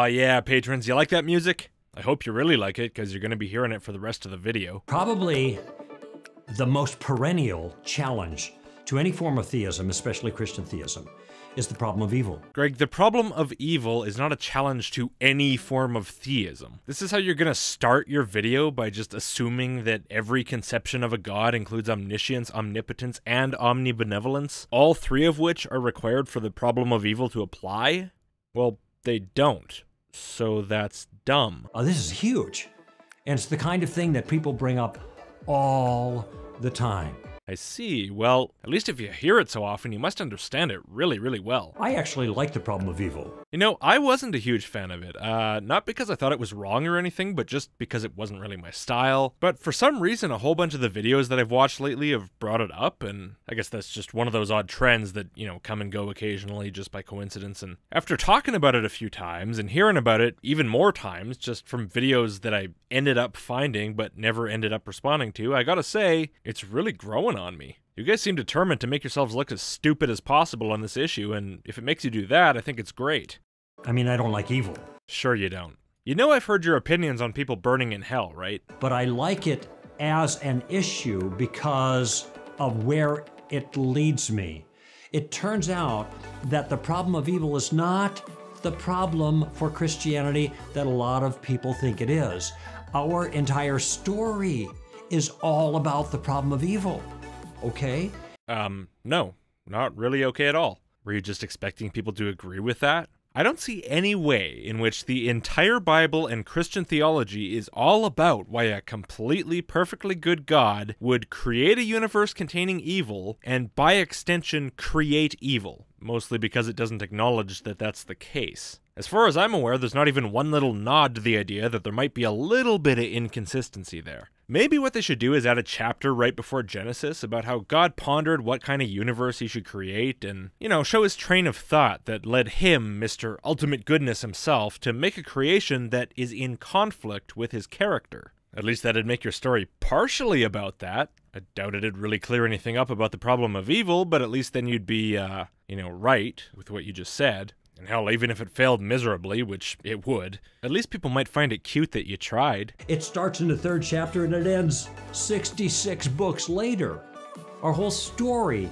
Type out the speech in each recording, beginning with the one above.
Aw, yeah, patrons, you like that music? I hope you really like it, because you're going to be hearing it for the rest of the video. Probably the most perennial challenge to any form of theism, especially Christian theism, is the problem of evil. Greg, the problem of evil is not a challenge to any form of theism. This is how you're going to start your video, by just assuming that every conception of a god includes omniscience, omnipotence, and omnibenevolence, all three of which are required for the problem of evil to apply? Well, they don't. So that's dumb. This is huge, and it's the kind of thing that people bring up all the time. I see. Well, at least if you hear it so often, you must understand it really, really well. I actually like the problem of evil. You know, I wasn't a huge fan of it. Not because I thought it was wrong or anything, but just because it wasn't really my style. But for some reason, a whole bunch of the videos that I've watched lately have brought it up, and I guess that's just one of those odd trends that, you know, come and go occasionally just by coincidence. And after talking about it a few times, and hearing about it even more times, just from videos that I ended up finding but never ended up responding to, I gotta say, it's really growing on me. You guys seem determined to make yourselves look as stupid as possible on this issue, and if it makes you do that, I think it's great. I mean, I don't like evil. Sure you don't. You know I've heard your opinions on people burning in hell, right? But I like it as an issue because of where it leads me. It turns out that the problem of evil is not the problem for Christianity that a lot of people think it is. Our entire story is all about the problem of evil. Okay? No, not really okay at all. Were you just expecting people to agree with that? I don't see any way in which the entire Bible and Christian theology is all about why a completely perfectly good God would create a universe containing evil and by extension create evil, mostly because it doesn't acknowledge that that's the case. As far as I'm aware, there's not even one little nod to the idea that there might be a little bit of inconsistency there. Maybe what they should do is add a chapter right before Genesis about how God pondered what kind of universe he should create and, you know, show his train of thought that led him, Mr. Ultimate Goodness himself, to make a creation that is in conflict with his character. At least that'd make your story partially about that. I doubt it'd really clear anything up about the problem of evil, but at least then you'd be, right with what you just said. And hell, even if it failed miserably, which it would, at least people might find it cute that you tried. It starts in the 3rd chapter and it ends 66 books later. Our whole story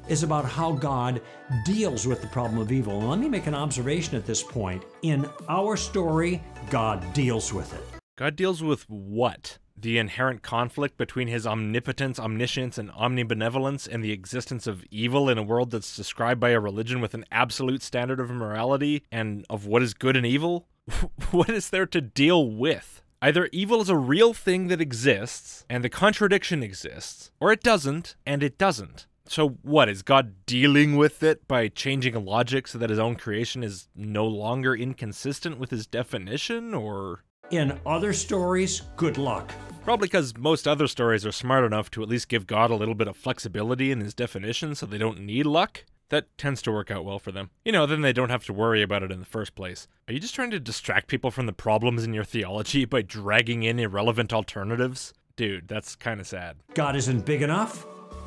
is about how God deals with the problem of evil. And let me make an observation at this point. In our story, God deals with it. God deals with what? The inherent conflict between his omnipotence, omniscience, and omnibenevolence and the existence of evil in a world that's described by a religion with an absolute standard of morality and of what is good and evil? What is there to deal with? Either evil is a real thing that exists, and the contradiction exists, or it doesn't, and it doesn't. So what, is God dealing with it by changing logic so that his own creation is no longer inconsistent with his definition, or...? In other stories, good luck. Probably because most other stories are smart enough to at least give God a little bit of flexibility in his definition so they don't need luck. That tends to work out well for them. You know, then they don't have to worry about it in the first place. Are you just trying to distract people from the problems in your theology by dragging in irrelevant alternatives? Dude, that's kind of sad. God isn't big enough.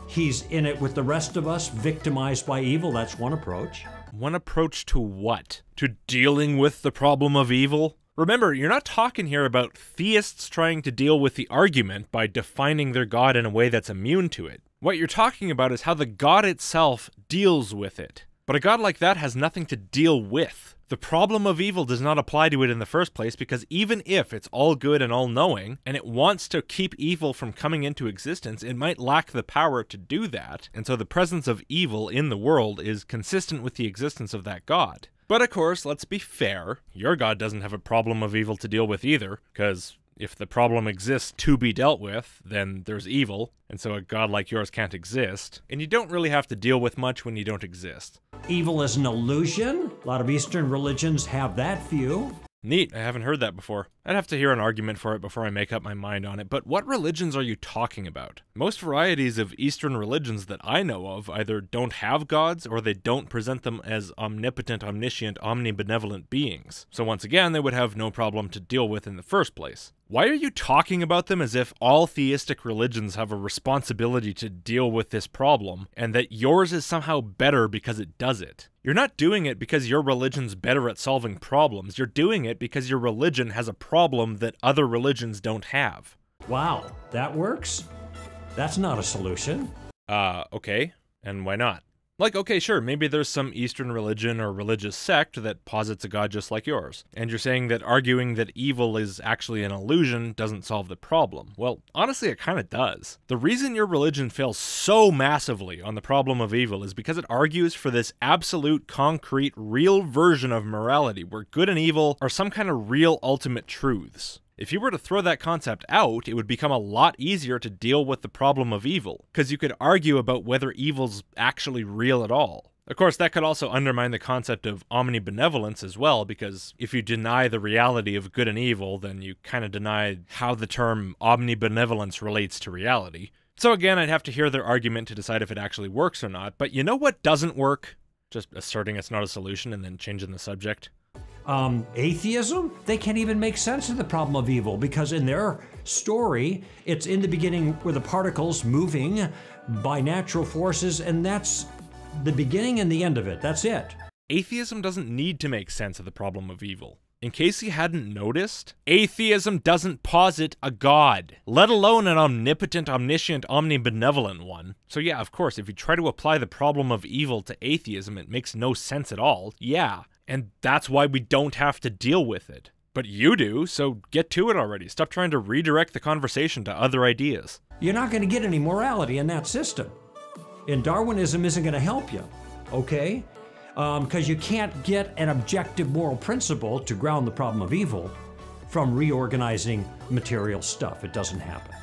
He's in it with the rest of us, victimized by evil. That's one approach. One approach to what? To dealing with the problem of evil? Remember, you're not talking here about theists trying to deal with the argument by defining their God in a way that's immune to it. What you're talking about is how the God itself deals with it. But a God like that has nothing to deal with. The problem of evil does not apply to it in the first place because even if it's all good and all-knowing, and it wants to keep evil from coming into existence, it might lack the power to do that, and so the presence of evil in the world is consistent with the existence of that God. But of course, let's be fair, your God doesn't have a problem of evil to deal with either, because if the problem exists to be dealt with, then there's evil, and so a God like yours can't exist, and you don't really have to deal with much when you don't exist. Evil is an illusion. A lot of Eastern religions have that view. Neat, I haven't heard that before. I'd have to hear an argument for it before I make up my mind on it, but what religions are you talking about? Most varieties of Eastern religions that I know of either don't have gods or they don't present them as omnipotent, omniscient, omnibenevolent beings. So once again, they would have no problem to deal with in the first place. Why are you talking about them as if all theistic religions have a responsibility to deal with this problem, and that yours is somehow better because it does it? You're not doing it because your religion's better at solving problems. You're doing it because your religion has a problem that other religions don't have. Wow, that works? That's not a solution. Okay. And why not? Like, okay, sure, maybe there's some Eastern religion or religious sect that posits a god just like yours. And you're saying that arguing that evil is actually an illusion doesn't solve the problem. Well, honestly, it kind of does. The reason your religion fails so massively on the problem of evil is because it argues for this absolute, concrete, real version of morality where good and evil are some kind of real ultimate truths. If you were to throw that concept out, it would become a lot easier to deal with the problem of evil, because you could argue about whether evil's actually real at all. Of course, that could also undermine the concept of omnibenevolence as well, because if you deny the reality of good and evil, then you kind of deny how the term omnibenevolence relates to reality. So again, I'd have to hear their argument to decide if it actually works or not, but you know what doesn't work? Just asserting it's not a solution and then changing the subject. Atheism? They can't even make sense of the problem of evil because in their story, it's in the beginning where the particles moving by natural forces, and that's the beginning and the end of it. That's it. Atheism doesn't need to make sense of the problem of evil. In case you hadn't noticed, atheism doesn't posit a god, let alone an omnipotent, omniscient, omnibenevolent one. So yeah, of course, if you try to apply the problem of evil to atheism, it makes no sense at all. Yeah. And that's why we don't have to deal with it. But you do, so get to it already. Stop trying to redirect the conversation to other ideas. You're not going to get any morality in that system. And Darwinism isn't going to help you, okay? Because you can't get an objective moral principle to ground the problem of evil from reorganizing material stuff. It doesn't happen,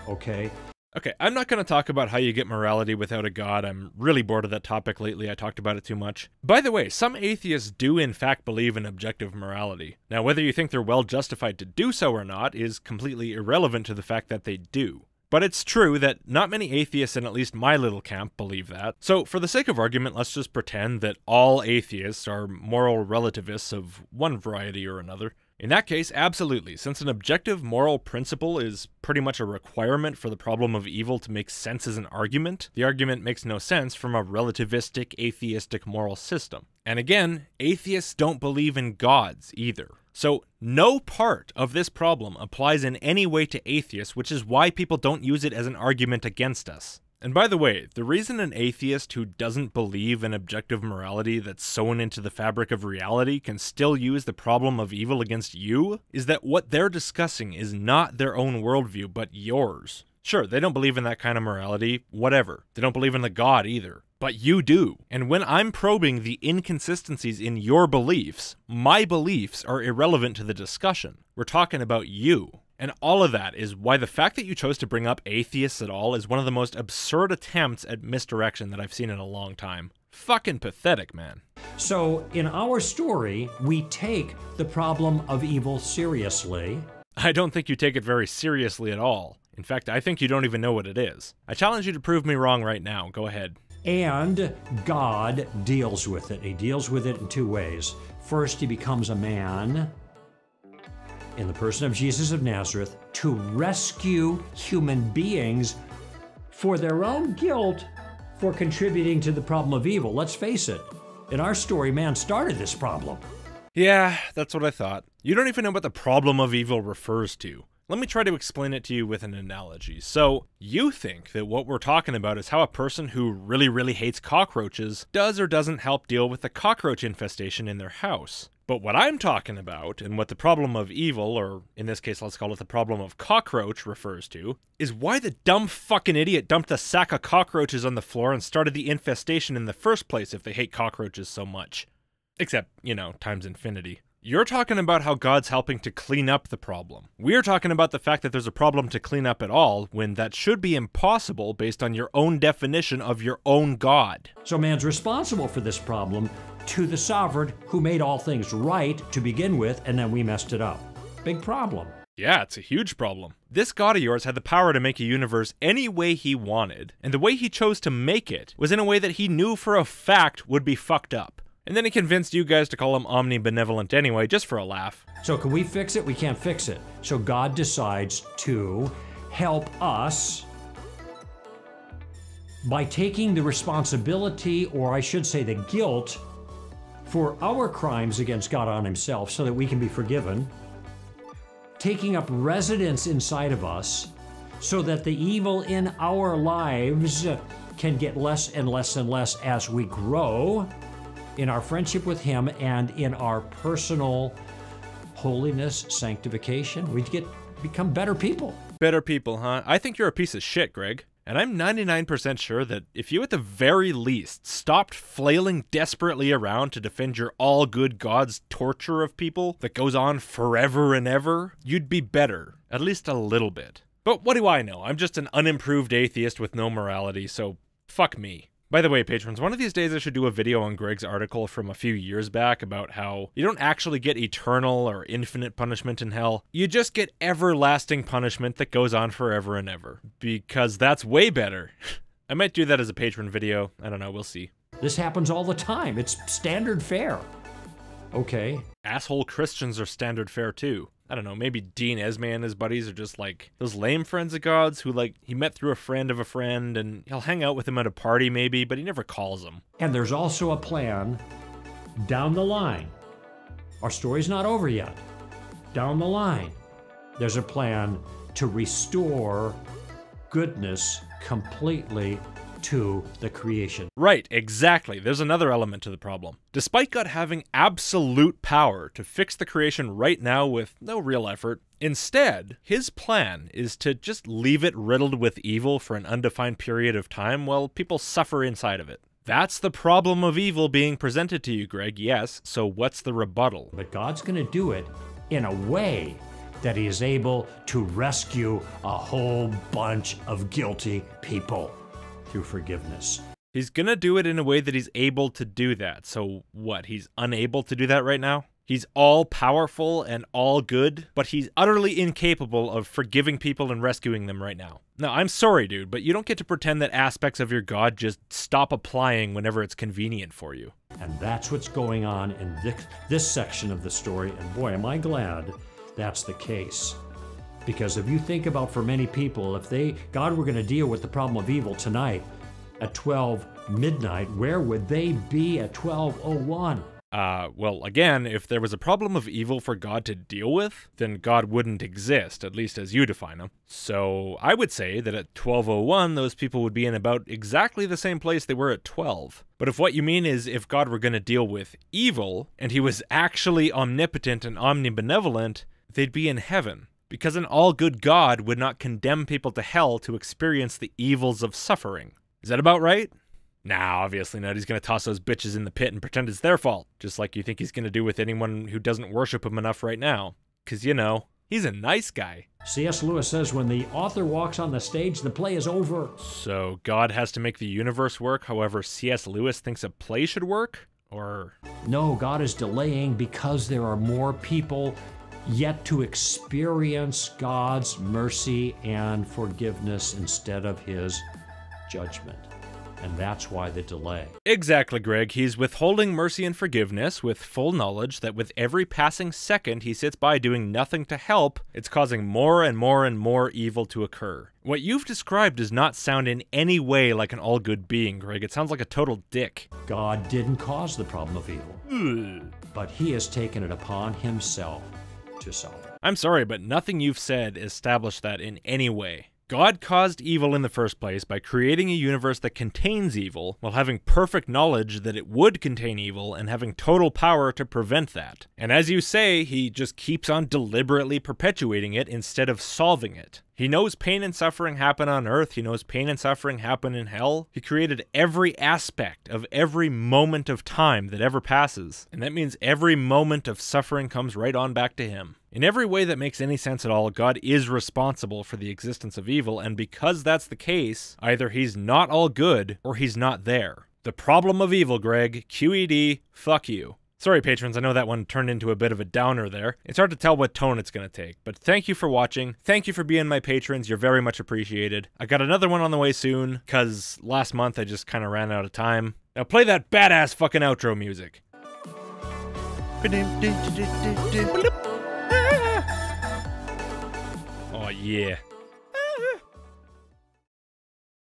okay? Okay, I'm not going to talk about how you get morality without a god. I'm really bored of that topic lately. I talked about it too much. By the way, some atheists do in fact believe in objective morality. Now, whether you think they're well justified to do so or not is completely irrelevant to the fact that they do. But it's true that not many atheists in at least my little camp believe that. So for the sake of argument, let's just pretend that all atheists are moral relativists of one variety or another. In that case, absolutely, since an objective moral principle is pretty much a requirement for the problem of evil to make sense as an argument, the argument makes no sense from a relativistic, atheistic moral system. And again, atheists don't believe in gods either. So no part of this problem applies in any way to atheists, which is why people don't use it as an argument against us. And by the way, the reason an atheist who doesn't believe in objective morality that's sewn into the fabric of reality can still use the problem of evil against you is that what they're discussing is not their own worldview, but yours. Sure, they don't believe in that kind of morality, whatever. They don't believe in the God either. But you do. And when I'm probing the inconsistencies in your beliefs, my beliefs are irrelevant to the discussion. We're talking about you. And all of that is why the fact that you chose to bring up atheists at all is one of the most absurd attempts at misdirection that I've seen in a long time. Fucking pathetic, man. So, in our story, we take the problem of evil seriously. I don't think you take it very seriously at all. In fact, I think you don't even know what it is. I challenge you to prove me wrong right now. Go ahead. And God deals with it. He deals with it in two ways. First, he becomes a man in the person of Jesus of Nazareth to rescue human beings for their own guilt for contributing to the problem of evil. Let's face it, in our story, man started this problem. Yeah, that's what I thought. You don't even know what the problem of evil refers to. Let me try to explain it to you with an analogy. So, you think that what we're talking about is how a person who really hates cockroaches does or doesn't help deal with the cockroach infestation in their house. But what I'm talking about, and what the problem of evil, or in this case let's call it the problem of cockroach, refers to, is why the dumb fucking idiot dumped a sack of cockroaches on the floor and started the infestation in the first place if they hate cockroaches so much. Except, you know, times infinity. You're talking about how God's helping to clean up the problem. We're talking about the fact that there's a problem to clean up at all, when that should be impossible based on your own definition of your own God. So man's responsible for this problem to the sovereign who made all things right to begin with, and then we messed it up. Big problem. Yeah, it's a huge problem. This God of yours had the power to make a universe any way he wanted, and the way he chose to make it was in a way that he knew for a fact would be fucked up. And then he convinced you guys to call him omnibenevolent anyway, just for a laugh. So can we fix it? We can't fix it. So God decides to help us by taking the responsibility, or I should say the guilt, for our crimes against God on himself so that we can be forgiven, taking up residence inside of us so that the evil in our lives can get less and less and less as we grow in our friendship with him and in our personal holiness, sanctification. We become better people. Better people, huh? I think you're a piece of shit, Greg. And I'm 99% sure that if you at the very least stopped flailing desperately around to defend your all-good God's torture of people that goes on forever and ever, you'd be better, at least a little bit. But what do I know? I'm just an unimproved atheist with no morality, so fuck me. By the way, patrons, one of these days I should do a video on Greg's article from a few years back about how you don't actually get eternal or infinite punishment in hell. You just get everlasting punishment that goes on forever and ever. Because that's way better. I might do that as a patron video. I don't know, we'll see. This happens all the time. It's standard fare. Okay. Asshole Christians are standard fare too. I don't know, maybe Dean Esme and his buddies are just like those lame friends of God's who, like, he met through a friend of a friend and he'll hang out with him at a party maybe, but he never calls them. And there's also a plan down the line. Our story's not over yet. Down the line, there's a plan to restore goodness completely to the creation. Right, exactly. There's another element to the problem. Despite God having absolute power to fix the creation right now with no real effort, instead, his plan is to just leave it riddled with evil for an undefined period of time while people suffer inside of it. That's the problem of evil being presented to you, Greg, yes, so what's the rebuttal? But God's going to do it in a way that he is able to rescue a whole bunch of guilty people through forgiveness. He's gonna do it in a way that he's able to do that. So what, he's unable to do that right now? He's all powerful and all good, but he's utterly incapable of forgiving people and rescuing them right now. Now, I'm sorry, dude, but you don't get to pretend that aspects of your God just stop applying whenever it's convenient for you. And that's what's going on in this section of the story, and boy, am I glad that's the case. Because if you think about, for many people, if God were going to deal with the problem of evil tonight at 12 midnight, where would they be at 12:01? Well, again, if there was a problem of evil for God to deal with, then God wouldn't exist, at least as you define him. So I would say that at 12:01, those people would be in about exactly the same place they were at 12. But if what you mean is if God were going to deal with evil, and he was actually omnipotent and omnibenevolent, they'd be in heaven. Because an all-good God would not condemn people to hell to experience the evils of suffering. Is that about right? Nah, obviously not. He's going to toss those bitches in the pit and pretend it's their fault. Just like you think he's going to do with anyone who doesn't worship him enough right now. Because, you know, he's a nice guy. C.S. Lewis says when the author walks on the stage, the play is over. So God has to make the universe work however C.S. Lewis thinks a play should work? Or... No, God is delaying because there are more people yet to experience God's mercy and forgiveness instead of his judgment. And that's why the delay. Exactly, Greg. He's withholding mercy and forgiveness with full knowledge that with every passing second he sits by doing nothing to help, it's causing more and more and more evil to occur. What you've described does not sound in any way like an all-good being, Greg. It sounds like a total dick. God didn't cause the problem of evil, but he has taken it upon himself to solve it. I'm sorry, but nothing you've said established that in any way. God caused evil in the first place by creating a universe that contains evil, while having perfect knowledge that it would contain evil and having total power to prevent that. And as you say, he just keeps on deliberately perpetuating it instead of solving it. He knows pain and suffering happen on earth, he knows pain and suffering happen in hell. He created every aspect of every moment of time that ever passes, and that means every moment of suffering comes right on back to him. In every way that makes any sense at all, God is responsible for the existence of evil, and because that's the case, either he's not all good, or he's not there. The problem of evil, Greg. QED, fuck you. Sorry, patrons, I know that one turned into a bit of a downer there. It's hard to tell what tone it's going to take, but thank you for watching. Thank you for being my patrons. You're very much appreciated. I got another one on the way soon, because last month I just kind of ran out of time. Now play that badass fucking outro music. Oh, yeah.